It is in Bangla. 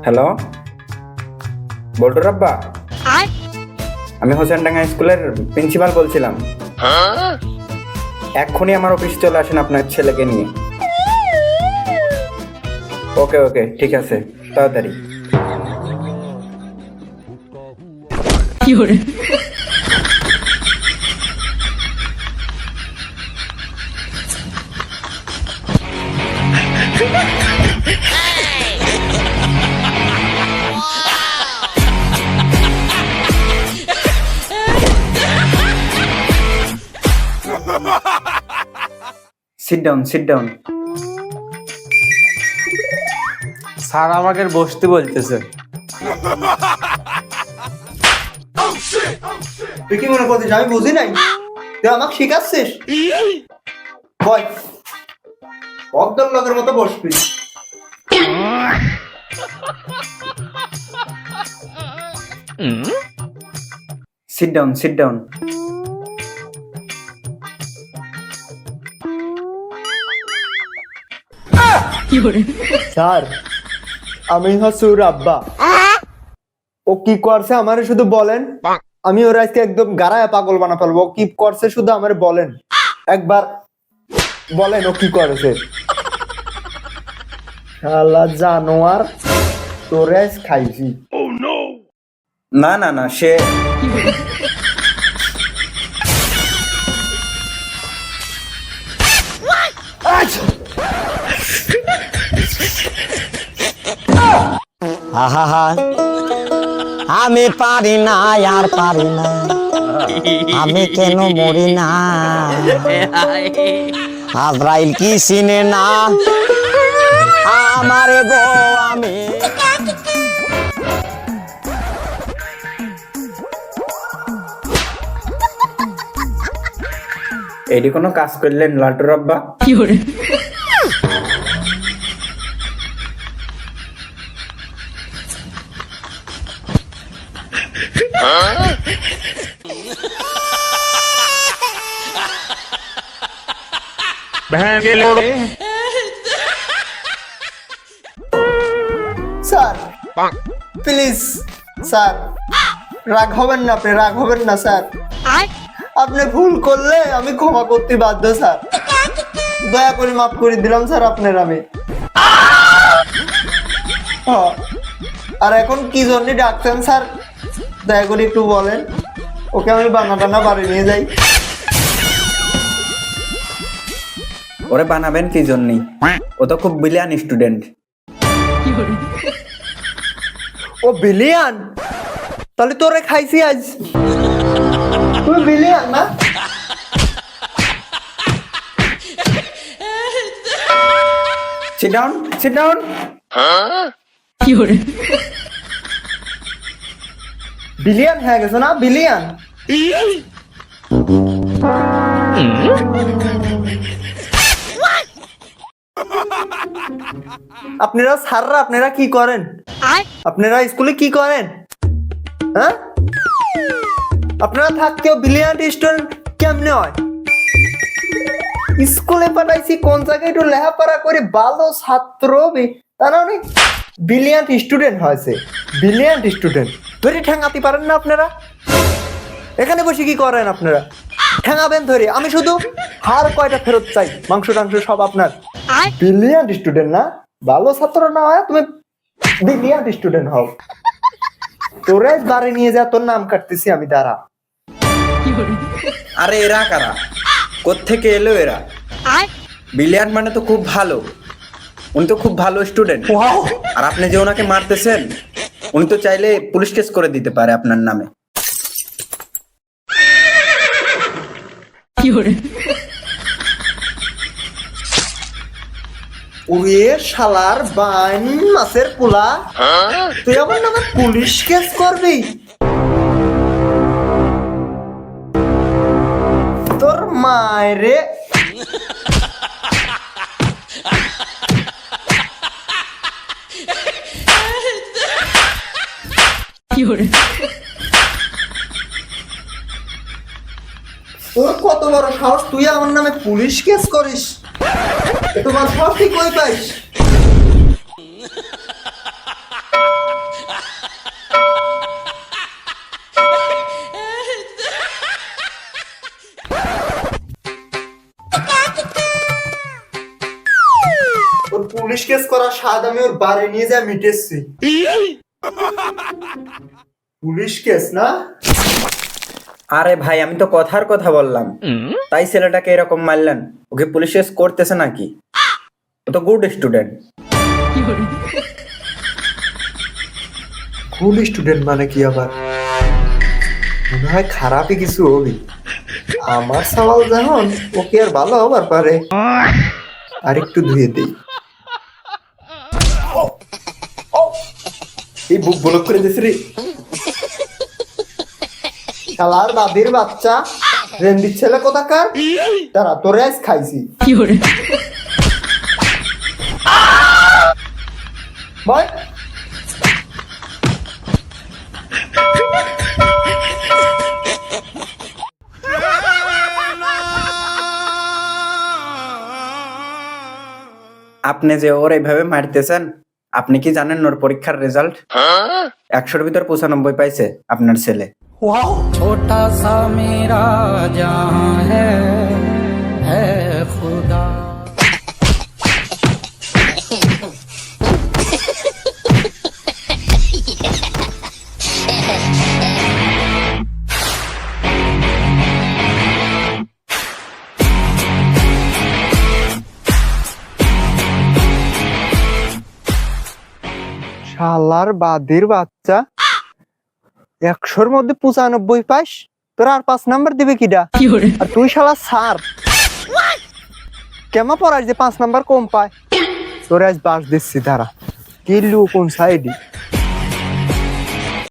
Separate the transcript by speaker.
Speaker 1: হ্যালো, বল্টুর আব্বা? আমি হোসেনডাঙ্গা স্কুলের প্রিন্সিপাল বলছিলাম। এক্ষুনি আমার অফিস চলে আসেন আপনার ছেলেকে নিয়ে। ওকে ওকে, ঠিক আছে, তাড়াতাড়ি। Seat down, sit down.
Speaker 2: Sir আমাকে বসতে বলতেছে।
Speaker 3: তুই কি মনে করছিস আমি বুঝি নাই? তুই আমাকে শিখাচ্ছিস? বয় ভদ্রলোকের মতো বসবি।
Speaker 1: Sit down, sit down.
Speaker 3: Sir, আমি হচ্ছে ওর আব্বা। ও কি করছে আমারে শুধু বলেন, আমি ওর আজকে একদম গাড়ায় পাগল বানা ফেলবো। ও কি করছে শুধু আমারে বলেন, একবার বলেন ও কি করেছে। শালা জানোয়ার, তোরে আজ খাইছি।
Speaker 1: না না না, সে
Speaker 4: আহা, আমি পারি না, আর পারি না, আমি কেন মরি না? আজরাইল কি চিনে না আমারে গো? আমি
Speaker 1: এটি কোনো কাজ করলেন লালটুর আব্বা?
Speaker 3: স্যার প্লিজ, স্যার রাগ হবেন না, আপনি রাগ হবেন না স্যার। আপনি ভুল করলে আমি ক্ষমা করতে বাধ্য স্যার। দয়া করে মাফ করে দিলাম স্যার আপনার আমি। হ্যাঁ, আর এখন কি জন্য ডাকছেন স্যার দয়া করে একটু বলেন, ওকে আমি বানা টানা বাড়ি নিয়ে যাই।
Speaker 1: ওরে বানাবেন কি জন্যই? ও তো খুব ব্রিলিয়ান্ট স্টুডেন্ট।
Speaker 3: ও বিলিয়ন? তাহলে তোরে খাইছি আজ। তুই বিলিয়ন না?
Speaker 1: Seat down, sit down.
Speaker 3: Billion হয়ে গেছে না? বিলিয়ন। আপনারা স্যাররা আপনারা কি করেন? আপনারা স্কুলে কি করেন? হ্যাঁ, আপনারা থাকতেও ব্রিলিয়ান্ট স্টুডেন্ট কেমনে হয়? স্কুলে পাঠাইছি কোন জায়গায় একটু লেখাপড়া করে ভালো ছাত্র তারা অনেক ব্রিলিয়ান্ট স্টুডেন্ট হয়েছে। ব্রিলিয়ান্ট স্টুডেন্ট ধরে ঠেঙাতে পারেন না আপনারা? এখানে বসে কি করেন আপনারা? ঠেঙাবেন ধরে। আমি শুধু হার কয়টা ফেরত চাই, মাংস টাংস সব আপনার। ব্রিলিয়ান্ট স্টুডেন্ট না, ভালো ছাত্র না হয় তুমি ব্রিলিয়ান্ট স্টুডেন্ট হও। তোরে বাড়ি নিয়ে যা, তোর নাম কাটতেছি আমি, দাঁড়া।
Speaker 1: আরে এরা কারা? কোত্থেকে এলো এরা? ব্রিলিয়ান্ট মানে তো খুব ভালো। উনি তো খুব ভালো স্টুডেন্ট। আর আপনি যে ওনাকে মারতেছেন, উনি তো চাইলে পুলিশ কেস করে দিতে পারে আপনার নামে।
Speaker 3: ওরে শালার বাইন মাছের পোলা, তুই আমার নামে পুলিশ কেস করবি? তোর মায়েরে তোর কত বড় সাহস, তুই আমার নামে পুলিশ কেস করিস? তোমার সাহস তুই কই পাইস? পুলিশ কেস করার স্বাদ আমি ওর বাড়ি নিয়ে যা মিটেছি। পুলিশ কেস না?
Speaker 1: আরে ভাই আমি তো কথার কথা বললাম, তাই ছেলেটাকে এরকম মারলেন? ওকে পুলিশ কেস করতেছে নাকি? ও তো গুড স্টুডেন্ট।
Speaker 3: গুড স্টুডেন্ট মানে কি আবার? মনে হয় খারাপই কিছু হবি। আমার সওয়াল যখন ওকে আর ভালো হবার পারে। আর একটু ধুয়ে দিই। এই বুক ব্লক করে দিস রে। শালার বাদির বাচ্চা, রেন্দির ছেলে কোথাকার? তারা তোরে আজ খাইছি। বল।
Speaker 1: আপনি যে ওর এইভাবে মারতেছেন, আপনি কি জানেন ওর পরীক্ষার রেজাল্ট 100-র ভিতর 95 পাইছে আপনার ছেলে।
Speaker 5: छोटा सा मेरा जहां है खुदा।
Speaker 3: শালার বাদির বাচ্চা, 100-র মধ্যে 95 পাস, তোর আর 5 নাম্বার দিবে কিডা? আর তুই শালা স্যার কেমন পড়াস যে 5 নাম্বার কম পায়? তোর আজ বাস দিচ্ছি, দাঁড়া। কিল্লু কোন সাইডে?